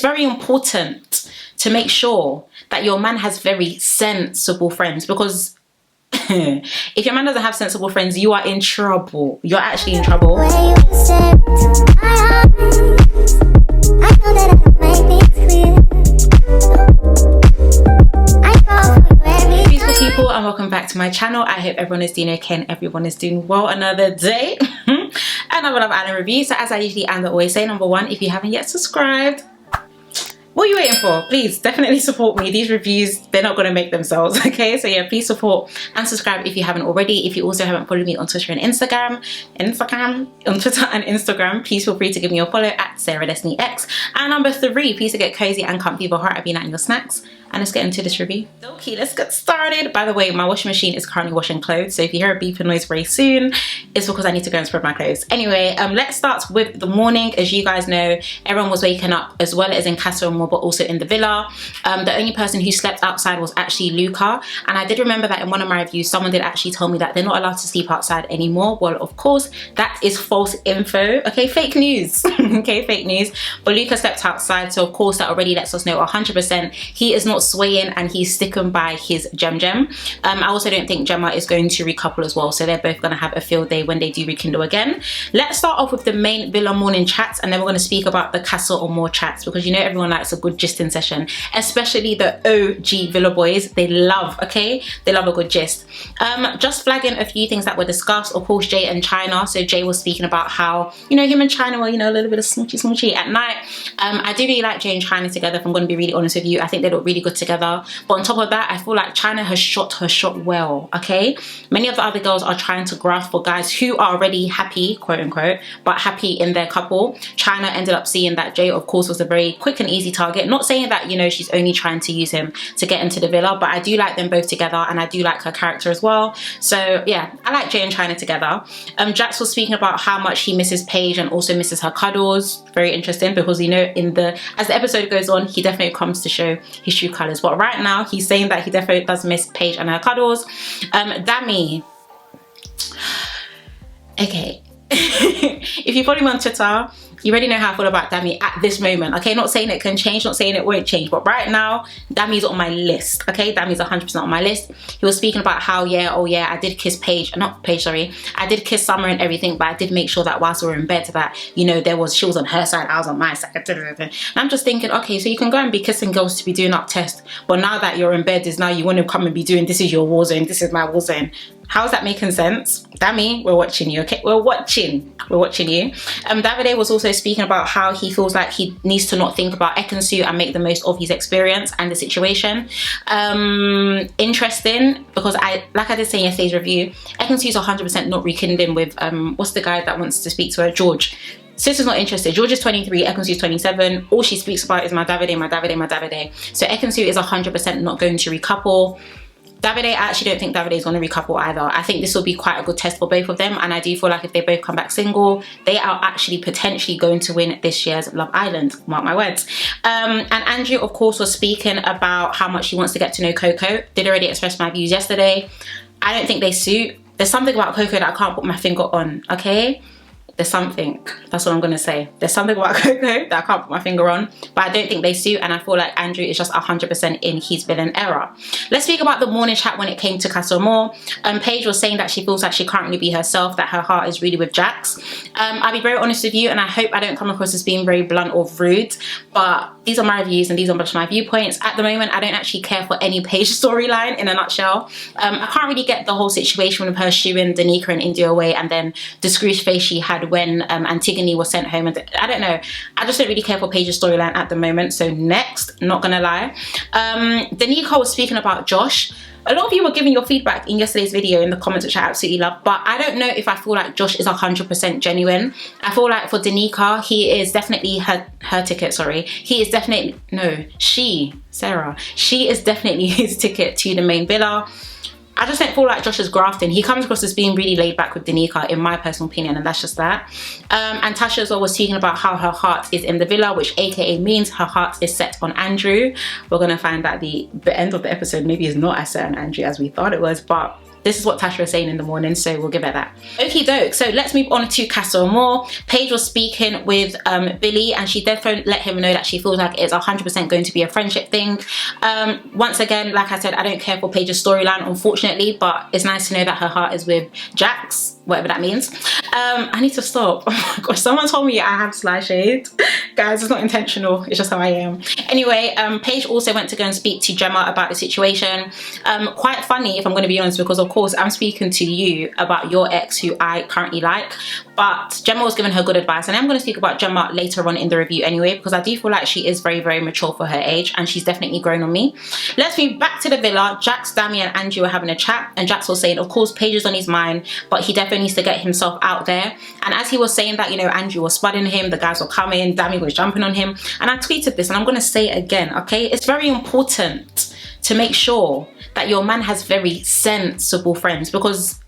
very important to make sure that your man has very sensible friends, because if your man doesn't have sensible friends, you are in trouble. You're actually in trouble. Beautiful people, and welcome back to my channel. I hope everyone is doing okay and everyone is doing well. Another day another Island review. So as I usually and always say, number one, if you haven't yet subscribed, what are you waiting for? Please definitely support me. These reviews, they're not going to make themselves, okay? So yeah, please support and subscribe if you haven't already. If you also haven't followed me on Twitter and Instagram, please feel free to give me a follow at SarahDestinyX. And number three, please to get cozy and comfy for heart. I've been eating your snacks. And let's get into this review. Okay, let's get started. By the way, my washing machine is currently washing clothes, so if you hear a beeping noise very soon, it's because I need to go and spread my clothes. Anyway, let's start with the morning. As you guys know, everyone was waking up, as well as in Casa Amor, but also in the villa. The only person who slept outside was actually Luca, and I did remember that in one of my reviews, someone did actually tell me that they're not allowed to sleep outside anymore. Well, of course, that is false info. Okay, fake news. Okay, fake news. But Luca slept outside, so of course that already lets us know 100% he is not swaying and he's sticking by his gem. I also don't think Gemma is going to recouple as well, so they're both going to have a field day when they do rekindle again. Let's start off with the main villa morning chats, and then we're going to speak about the Casa Amor chats, because you know everyone likes a good gisting session, especially the OG villa boys. They love, okay, they love a good gist. Just flagging a few things that were discussed. Of course, Jay and China. So Jay was speaking about how, you know, him and China were, you know, a little bit of smoochy at night. I do really like Jay and China together, if I'm going to be really honest with you. I think they look really good together. But on top of that, I feel like China has shot her shot well, okay? Many of the other girls are trying to grasp for guys who are already happy, quote unquote, but happy in their couple. China ended up seeing that Jay, of course, was a very quick and easy target. Not saying that, you know, she's only trying to use him to get into the villa, but I do like them both together, and I do like her character as well. So yeah, I like Jay and China together. Jacques was speaking about how much he misses Paige and also misses her cuddles. Very interesting, because you know, as the episode goes on, he definitely comes to show his true colors. But right now, he's saying that he definitely does miss Paige and her cuddles. Dami. Okay. If you follow me on Twitter, you already know how I feel about Dami at this moment, okay? Not saying it can change, not saying it won't change, but right now, Dami's on my list, okay? Dami's 100% on my list. He was speaking about how, yeah, oh yeah, I did kiss Paige, not Paige, sorry. I did kiss Summer and everything, but I did make sure that whilst we were in bed that, you know, she was on her side, I was on my side. And I'm just thinking, okay, so you can go and be kissing girls to be doing up tests, but now that you're in bed, is now you want to come and be doing, this is your war zone, this is my war zone. How's that making sense? Dami, we're watching you, okay? We're watching you. Davide was also speaking about how he feels like he needs to not think about Ekin-Su and make the most of his experience and the situation. Interesting, because like I did say in yesterday's review, Ekin-Su's 100% not rekindling with, what's the guy that wants to speak to her? George. Sister's not interested. George is 23, Ekin-Su's 27. All she speaks about is my Davide, my Davide, my Davide. So Ekin-Su is 100% not going to recouple. Davide, I actually don't think Davide is going to recouple either. I think this will be quite a good test for both of them, and I do feel like if they both come back single, they are actually potentially going to win this year's Love Island. Mark my words. And Andrew, of course, was speaking about how much he wants to get to know Coco. Did already express my views yesterday. I don't think they suit. There's something about Coco that I can't put my finger on, okay? There's something, that's what I'm gonna say. There's something about Coco that I can't put my finger on, but I don't think they suit, and I feel like Andrew is just 100% in his villain era. Let's speak about the morning chat when it came to Casa Amor. Paige was saying that she feels like she can't really be herself, that her heart is really with Jacques. I'll be very honest with you, and I hope I don't come across as being very blunt or rude, but these are my reviews and these are just my viewpoints. At the moment, I don't actually care for any Paige storyline, in a nutshell. I can't really get the whole situation with her shooing Danica and Indiyah away, and then the scrooge face she had when Antigone was sent home. And I don't know, I just don't really care for Paige's storyline at the moment. So next, not gonna lie, Danica was speaking about Josh. A lot of you were giving your feedback in yesterday's video in the comments, which I absolutely love, but I don't know if I feel like Josh is 100% genuine. I feel like for Danica, he is definitely her ticket, sorry. He is definitely, no, Sarah, she is definitely his ticket to the main villa. I just don't feel like Josh is grafting. He comes across as being really laid back with Danica, in my personal opinion, and that's just that. And Tasha as well was speaking about how her heart is in the villa, which aka means her heart is set on Andrew. We're gonna find that the end of the episode maybe is not as set on Andrew as we thought it was, but this is what Tasha was saying in the morning, so we'll give it that. Okie doke, so let's move on to Casa Amor. Paige was speaking with Billy, and she definitely let him know that she feels like it's 100% going to be a friendship thing. Once again, like I said, I don't care for Paige's storyline, unfortunately, but it's nice to know that her heart is with Jacques, whatever that means. I need to stop. Oh my gosh, someone told me I have sly shade. Guys, it's not intentional, it's just how I am. Anyway, Paige also went to go and speak to Gemma about the situation. Quite funny, if I'm going to be honest, because of course I'm speaking to you about your ex who I currently like, but Gemma was giving her good advice, and I'm going to speak about Gemma later on in the review anyway, because I do feel like she is very, very mature for her age, and she's definitely grown on me. Let's move back to the villa. Jacques, Dami and Andrew were having a chat, and Jacques was saying, of course, Paige is on his mind, but he definitely needs to get himself out there. And as he was saying that, you know, Andrew was spudding him, the guys were coming, Dami was jumping on him, and I tweeted this, and I'm going to say it again, okay? It's very important to make sure that your man has very sensible friends, because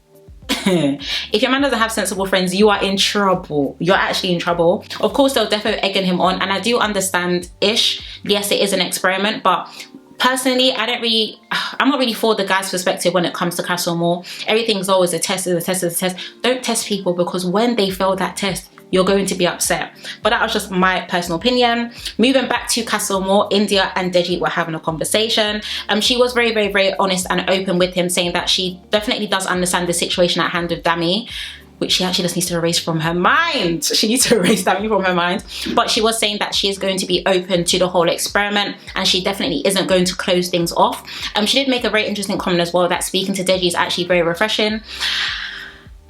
if your man doesn't have sensible friends, you are in trouble. You're actually in trouble. Of course, they'll definitely egging him on, and I do understand-ish. Yes, it is an experiment, but personally, I'm not really for the guy's perspective when it comes to Casa Amor. Everything's always a test, is a test, is a test. Don't test people, because when they fail that test, you're going to be upset. But that was just my personal opinion. Moving back to Casa Amor, Indiyah and Deji were having a conversation. She was very, very, very honest and open with him, saying that she definitely does understand the situation at hand with Dami, which she actually just needs to erase from her mind. She needs to erase Dami from her mind. But she was saying that she is going to be open to the whole experiment, and she definitely isn't going to close things off. She did make a very interesting comment as well, that speaking to Deji is actually very refreshing.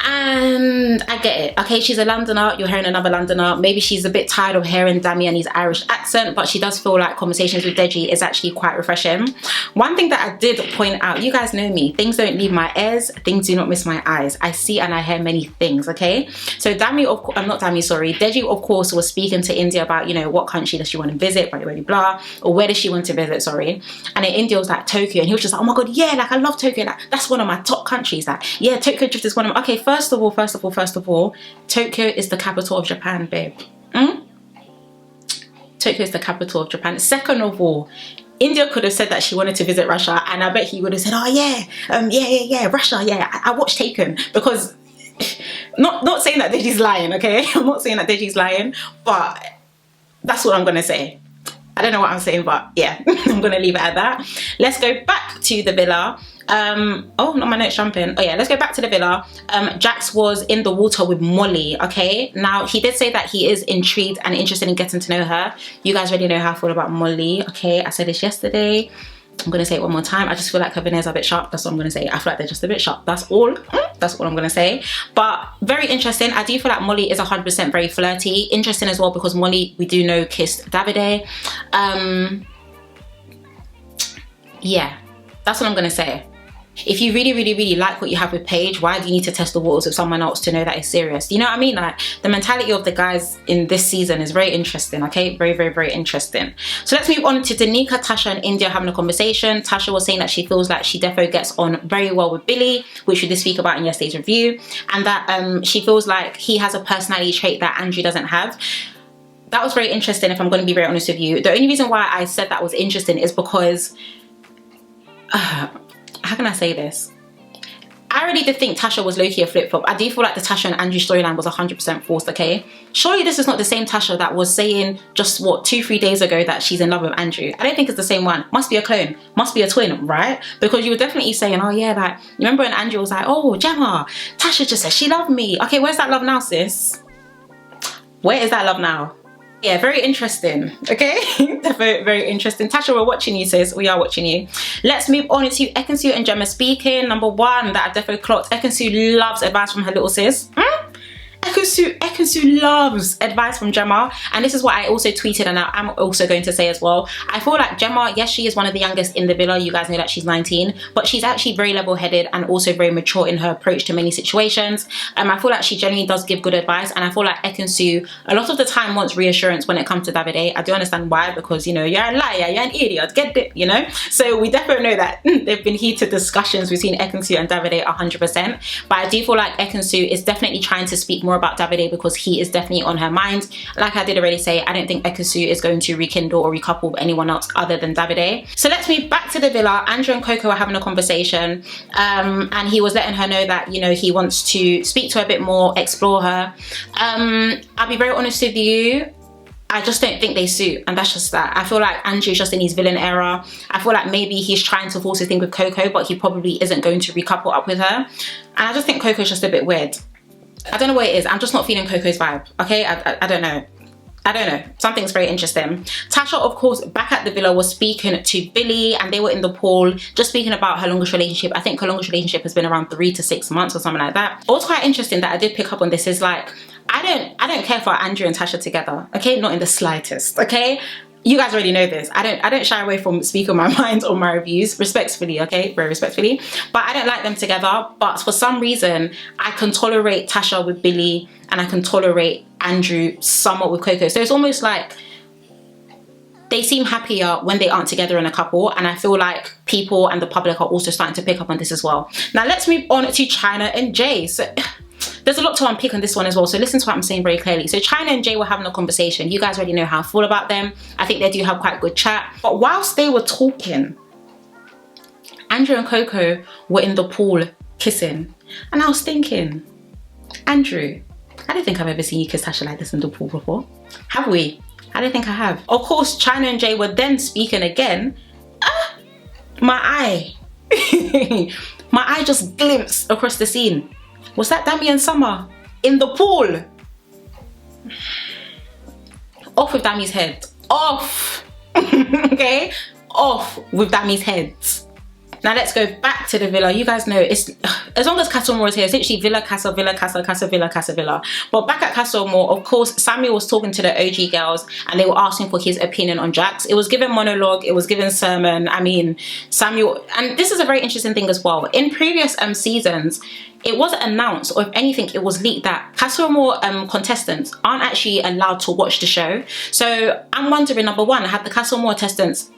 And I get it, okay? She's a Londoner, you're hearing another Londoner. Maybe she's a bit tired of hearing Dami and his Irish accent, but she does feel like conversations with Deji is actually quite refreshing. One thing that I did point out, you guys know me, things don't leave my ears, things do not miss my eyes. I see and I hear many things, okay? So Deji, of course, was speaking to Indiyah about, you know, what country does she want to visit, blah, blah, blah, or where does she want to visit, sorry. And then Indiyah was like, Tokyo, and he was just like, oh my God, yeah, like I love Tokyo, like that's one of my top countries, like, yeah, Tokyo Drift is one of my, okay, First of all, Tokyo is the capital of Japan, babe. Tokyo is the capital of Japan. Second of all, Indiyah could have said that she wanted to visit Russia, and I bet he would have said, oh yeah, Russia, yeah, I watched Taken, because not saying that Deji's lying, okay? I'm not saying that Deji's lying, but that's what I'm gonna say. I don't know what I'm saying, but yeah, I'm gonna leave it at that. Let's go back to the villa. Oh, not my notes jumping. Oh yeah, let's go back to the villa. Jacques was in the water with Molly, okay? Now, he did say that he is intrigued and interested in getting to know her. You guys already know how I feel about Molly, okay? I said this yesterday. I'm gonna say it one more time. I just feel like her veneers are a bit sharp. That's what I'm gonna say. I feel like they're just a bit sharp. That's all. That's what I'm gonna say. But very interesting. I do feel like Molly is 100% very flirty. Interesting as well, because Molly, we do know, kissed Davide. Yeah, that's what I'm gonna say. If you really, really, really like what you have with Paige, why do you need to test the waters with someone else to know that it's serious? You know what I mean? Like, the mentality of the guys in this season is very interesting, okay? Very, very, very interesting. So let's move on to Danica, Tasha and Indiyah having a conversation. Tasha was saying that she feels like she defo gets on very well with Billy, which we did speak about in yesterday's review, and that she feels like he has a personality trait that Andrew doesn't have. That was very interesting, if I'm going to be very honest with you. The only reason why I said that was interesting is because... how can I say this? I really did think Tasha was low-key a flip-flop. I do feel like the Tasha and Andrew storyline was 100% forced, okay? Surely this is not the same Tasha that was saying just, what, 2-3 days ago that she's in love with Andrew. I don't think it's the same one. Must be a clone. Must be a twin, right? Because you were definitely saying, oh yeah, like, you remember when Andrew was like, oh, Gemma, Tasha just said she loved me. Okay, where's that love now, sis? Where is that love now? Yeah, very interesting, okay? very, very interesting. Tasha, we're watching you, sis. We are watching you. Let's move on to Ekin-Su and Gemma speaking. Number one that I definitely clocked. Ekin-Su loves advice from her little sis. Ekin-Su loves advice from Gemma, and this is what I also tweeted, and I'm also going to say as well. I feel like Gemma, yes, she is one of the youngest in the villa. You guys know that she's 19, but she's actually very level-headed and also very mature in her approach to many situations. I feel like she genuinely does give good advice, and I feel like Ekin-Su a lot of the time wants reassurance when it comes to Davide. I do understand why, because, you know, you're a liar, you're an idiot, get it, you know? So we definitely know that there've been heated discussions between Ekin-Su and Davide 100%, but I do feel like Ekin-Su is definitely trying to speak more more about Davide because he is definitely on her mind. Like I did already say, I don't think Ekin-Su is going to rekindle or recouple with anyone else other than Davide. So let's move back to the villa. Andrew and Coco are having a conversation, and he was letting her know that, you know, he wants to speak to her a bit more, explore her. I'll be very honest with you, I just don't think they suit, and that's just that. I feel like Andrew's just in his villain era. I feel like maybe he's trying to force a thing with Coco, but he probably isn't going to recouple up with her. And I just think Coco's just a bit weird. I don't know what it is. I'm just not feeling Coco's vibe, okay? I don't know. I don't know. Something's very interesting. Tasha, of course, back at the villa was speaking to Billy, and they were in the pool just speaking about her longest relationship. I think her longest relationship has been around 3 to 6 months or something like that. What's quite interesting that I did pick up on this is like, I don't care for Andrew and Tasha together, okay? Not in the slightest, okay? You guys already know this. I don't shy away from speaking my mind on my reviews, respectfully, okay? Very respectfully. But I don't like them together. But for some reason, I can tolerate Tasha with Billy, and I can tolerate Andrew somewhat with Coco. So it's almost like they seem happier when they aren't together in a couple, and I feel like people and the public are also starting to pick up on this as well. Now let's move on to China and Jay. So there's a lot to unpick on this one as well, so listen to what I'm saying very clearly. So China and Jay were having a conversation. You guys already know how I feel about them. I think they do have quite good chat. But whilst they were talking, Andrew and Coco were in the pool kissing. And I was thinking, Andrew, I don't think I've ever seen you kiss Tasha like this in the pool before. Have we? I don't think I have. Of course, China and Jay were then speaking again. My eye. My eye just glimpsed across the scene. Was that Dami and Summer in the pool? Off with Dami's head. Off. Okay? Off with Dami's head. Now let's go back to the villa. You guys know, it's as long as Castlemore is here, essentially villa, casa, villa, casa, casa, villa, casa, villa. But back at Castlemore, of course, Samuel was talking to the OG girls and they were asking for his opinion on Jacques. It was given monologue, it was given sermon. I mean, Samuel, and this is a very interesting thing as well. In previous seasons, it wasn't announced, or if anything, it was leaked that Castlemore contestants aren't actually allowed to watch the show. So I'm wondering, number one, have the Casa Amor contestants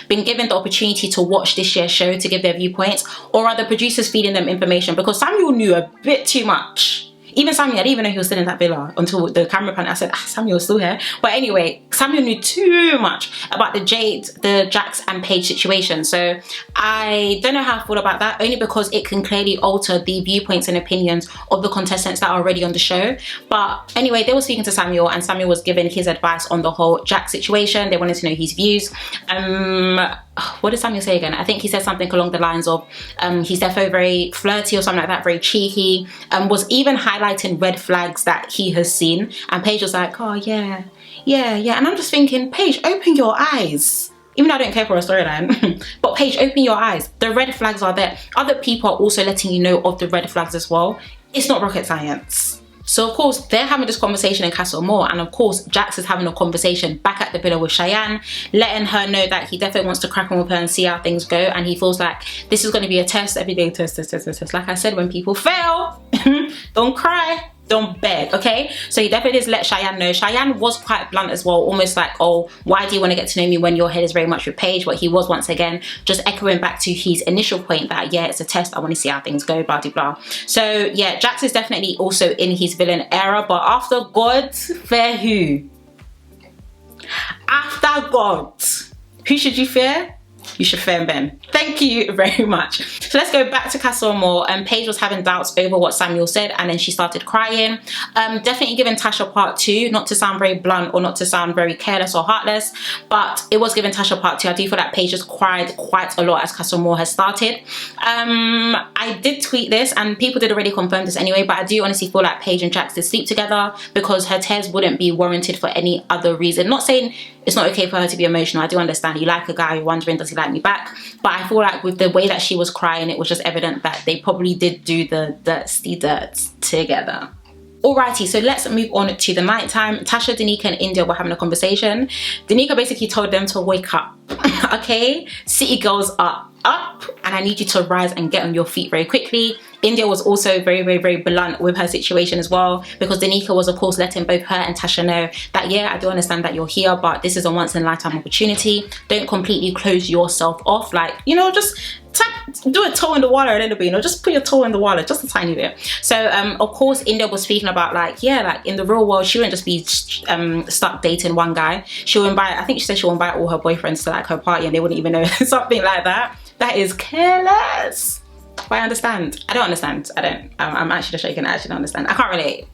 been given the opportunity to watch this year's show to give their viewpoints, or are the producers feeding them information? Because Samuel knew a bit too much. Even Samuel, I didn't even know he was still in that villa until the camera pan. I said, Samuel's still here. But anyway, Samuel knew too much about the Jacques and Paige situation. So I don't know how I feel about that, only because it can clearly alter the viewpoints and opinions of the contestants that are already on the show. But anyway, they were speaking to Samuel, and Samuel was giving his advice on the whole Jacques situation. They wanted to know his views. What did Samuel say again? I think he said something along the lines of he's therefore very flirty or something like that, very cheeky, was even highlighting red flags that he has seen. And Paige was like, oh yeah. And I'm just thinking, Paige, open your eyes. Even though I don't care for a storyline, but Paige, open your eyes. The red flags are there. Other people are also letting you know of the red flags as well. It's not rocket science. So of course, they're having this conversation in Casa Amor, and of course, Jacques is having a conversation back at the villa with Cheyenne, letting her know that he definitely wants to crack on with her and see how things go, and he feels like this is going to be a test, everyday test. Like I said, when people fail, don't cry, don't beg, okay? So he definitely just let Cheyenne know. Cheyenne was quite blunt as well, almost like, oh, why do you want to get to know me when your head is very much with Paige? But he was once again just echoing back to his initial point that, yeah, it's a test, I want to see how things go, blah, blah, blah. So yeah, Jacques is definitely also in his villain era, but after God, fear who? After God, who should you fear? You should fear men. Thank you very much. So let's go back to Casa Amor, and Paige was having doubts over what Samuel said, and then she started crying. Definitely giving Tasha part 2, not to sound very blunt or not to sound very careless or heartless, but it was giving Tasha part 2. I do feel like Paige just cried quite a lot as Casa Amor has started. I did tweet this, and people did already confirm this anyway, but I do honestly feel like Paige and Jacques did sleep together, because her tears wouldn't be warranted for any other reason. Not saying it's not okay for her to be emotional. I do understand. You like a guy, you're wondering, does he like me back? But I feel like with the way that she was crying, it was just evident that they probably did do the dirty dirts together. Alrighty, so let's move on to the nighttime. Tasha, Danica and Indiyah were having a conversation. Danica basically told them to wake up. Okay? City girls are up, and I need you to rise and get on your feet very quickly. Indiyah was also very, very, very blunt with her situation as well, because Danica was of course letting both her and Tasha know that, yeah, I do understand that you're here, but this is a once in a lifetime opportunity. Don't completely close yourself off, like, you know, just do a toe in the water a little bit, you know, just put your toe in the water just a tiny bit. So of course Indiyah was speaking about, like, yeah, like in the real world she wouldn't just be stuck dating one guy. She'll invite, I think she said she'll invite all her boyfriends to like her party and they wouldn't even know. Something like that. That is careless. But I understand. I don't understand. I'm actually just shaking. I actually don't understand. I can't relate.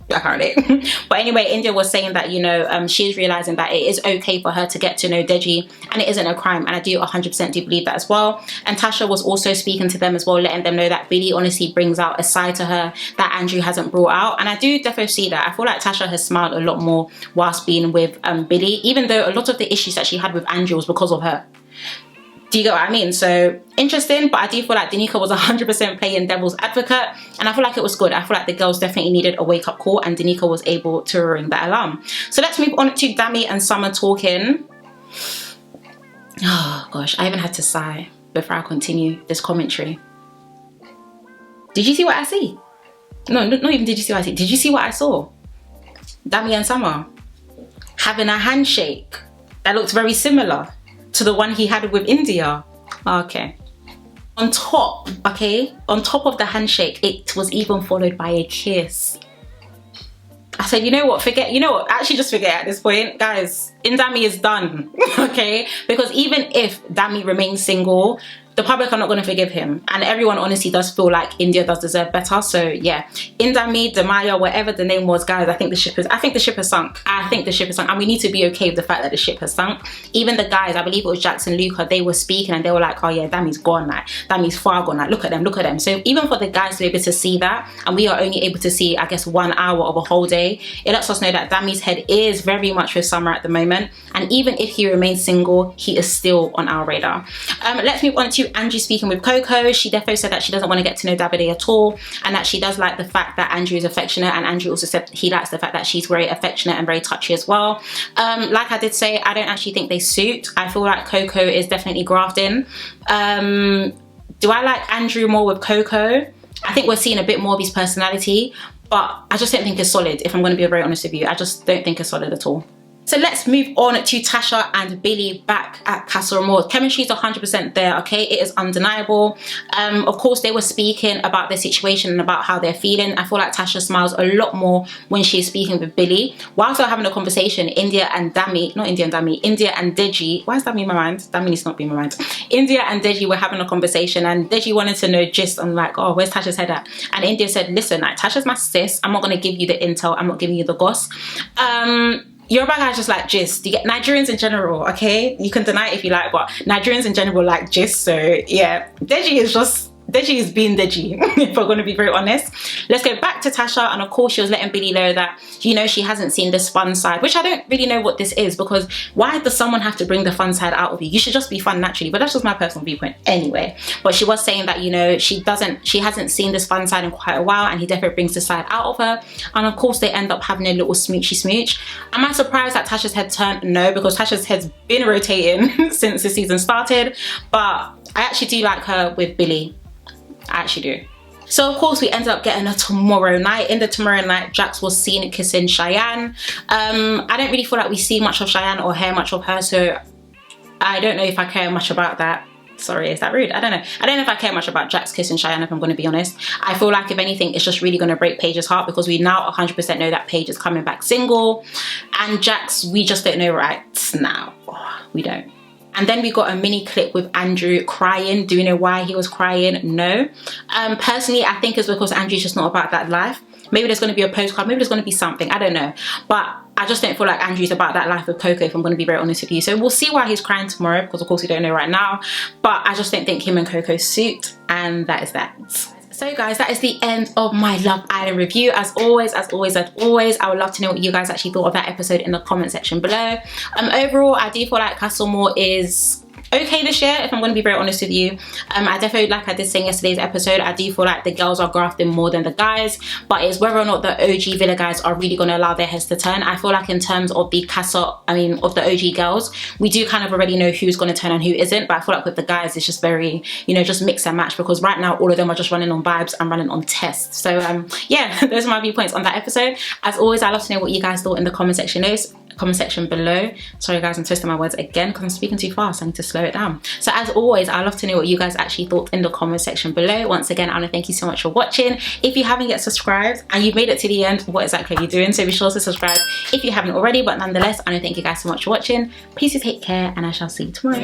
But anyway, Indiyah was saying that, you know, she's realizing that it is okay for her to get to know Deji and it isn't a crime. And I do 100% do believe that as well. And Tasha was also speaking to them as well, letting them know that Billy honestly brings out a side to her that Andrew hasn't brought out. And I do definitely see that. I feel like Tasha has smiled a lot more whilst being with Billy, even though a lot of the issues that she had with Andrew was because of her. Do you get what I mean? So interesting, but I do feel like Danica was 100% playing devil's advocate, and I feel like it was good. I feel like the girls definitely needed a wake-up call, and Danica was able to ring that alarm. So let's move on to Dami and Summer talking. Oh gosh, I even had to sigh before I continue this commentary. Did you see what I see? No, not even did you see what I see. Did you see what I saw? Dami and Summer having a handshake that looked very similar to the one he had with Indiyah. Okay. On top of the handshake, it was even followed by a kiss. I said, you know what, actually just forget at this point, guys. Dami is done, okay? Because even if Dami remains single, the public are not going to forgive him, and everyone honestly does feel like Indiyah does deserve better. So yeah, Dami, Demaya, whatever the name was, guys, I think the ship has sunk. And we need to be okay with the fact that the ship has sunk. Even the guys, I believe it was Jacques and Luca, they were speaking and they were like, oh yeah, Dami's gone, like Dami's far gone, like look at them. So even for the guys to be able to see that, and we are only able to see, I guess, 1 hour of a whole day, it lets us know that Dami's head is very much with Summer at the moment, and even if he remains single, he is still on our radar. Let's move on to Andrew speaking with Coco. She definitely said that she doesn't want to get to know Davide at all, and that she does like the fact that Andrew is affectionate, and Andrew also said he likes the fact that she's very affectionate and very touchy as well. Like I did say, I don't actually think they suit. I feel like Coco is definitely grafting. Do I like Andrew more with Coco? I think we're seeing a bit more of his personality, but I just don't think it's solid. If I'm going to be very honest with you, I just don't think it's solid at all. So let's move on to Tasha and Billy back at Casa Amor. Chemistry is 100% there, okay? It is undeniable. Of course, they were speaking about their situation and about how they're feeling. I feel like Tasha smiles a lot more when she's speaking with Billy. Whilst they're having a conversation, Indiyah and Deji, why is Dami in my mind? Dami needs to not be in my mind. Indiyah and Deji were having a conversation, and Deji wanted to know gist. I'm like, oh, where's Tasha's head at? And Indiyah said, listen, like, Tasha's my sis. I'm not going to give you the intel. I'm not giving you the goss. Yoruba guys just like gist. You get Nigerians in general, okay? You can deny it if you like, but Nigerians in general like gist. So yeah, Deji is being Deji, if we're going to be very honest. Let's go back to Tasha, and of course she was letting Billy know that, you know, she hasn't seen this fun side, which I don't really know what this is, because why does someone have to bring the fun side out of you? You should just be fun naturally, but that's just my personal viewpoint anyway. But she was saying that, you know, she hasn't seen this fun side in quite a while, and he definitely brings the side out of her, and of course they end up having a little smoochy smooch. Am I surprised that Tasha's head turned? No, because Tasha's head's been rotating since the season started, but I actually do like her with Billy. I actually do. So of course we ended up getting a tomorrow night. In the tomorrow night, Jacques was seen kissing Cheyenne. I don't really feel like we see much of Cheyenne or hear much of her, so I don't know if I care much about that. Sorry, is that rude? I don't know. I don't know if I care much about Jacques kissing Cheyenne, if I'm going to be honest. I feel like if anything, it's just really going to break Paige's heart, because we now 100% know that Paige is coming back single, and Jacques, we just don't know right now. We don't. And then we got a mini clip with Andrew crying. Do you know why he was crying? No. Personally, I think it's because Andrew's just not about that life. Maybe there's going to be a postcard. Maybe there's going to be something. I don't know. But I just don't feel like Andrew's about that life with Coco, if I'm going to be very honest with you. So we'll see why he's crying tomorrow, because of course we don't know right now. But I just don't think him and Coco suit. And that is that. So guys, that is the end of my Love Island review. As always, I would love to know what you guys actually thought of that episode in the comment section below. Overall, I do feel like Castlemore is okay this year, if I'm going to be very honest with you. I definitely, like I did say in yesterday's episode, I do feel like the girls are grafting more than the guys, but it's whether or not the OG Villa guys are really going to allow their heads to turn. I feel like in terms of the of the OG girls, we do kind of already know who's going to turn and who isn't, but I feel like with the guys it's just very, you know, just mix and match, because right now all of them are just running on vibes and running on tests. So yeah, those are my viewpoints on that episode. As always, I love to know what you guys thought in the comment section below. Sorry guys, I'm twisting my words again because I'm speaking too fast. I need to slow it down. So as always, I love to know what you guys actually thought in the comment section below. Once again, I want to thank you so much for watching. If you haven't yet subscribed and you've made it to the end, what exactly are you doing? So be sure to subscribe if you haven't already. But nonetheless, I want to thank you guys so much for watching. Please do take care, and I shall see you tomorrow.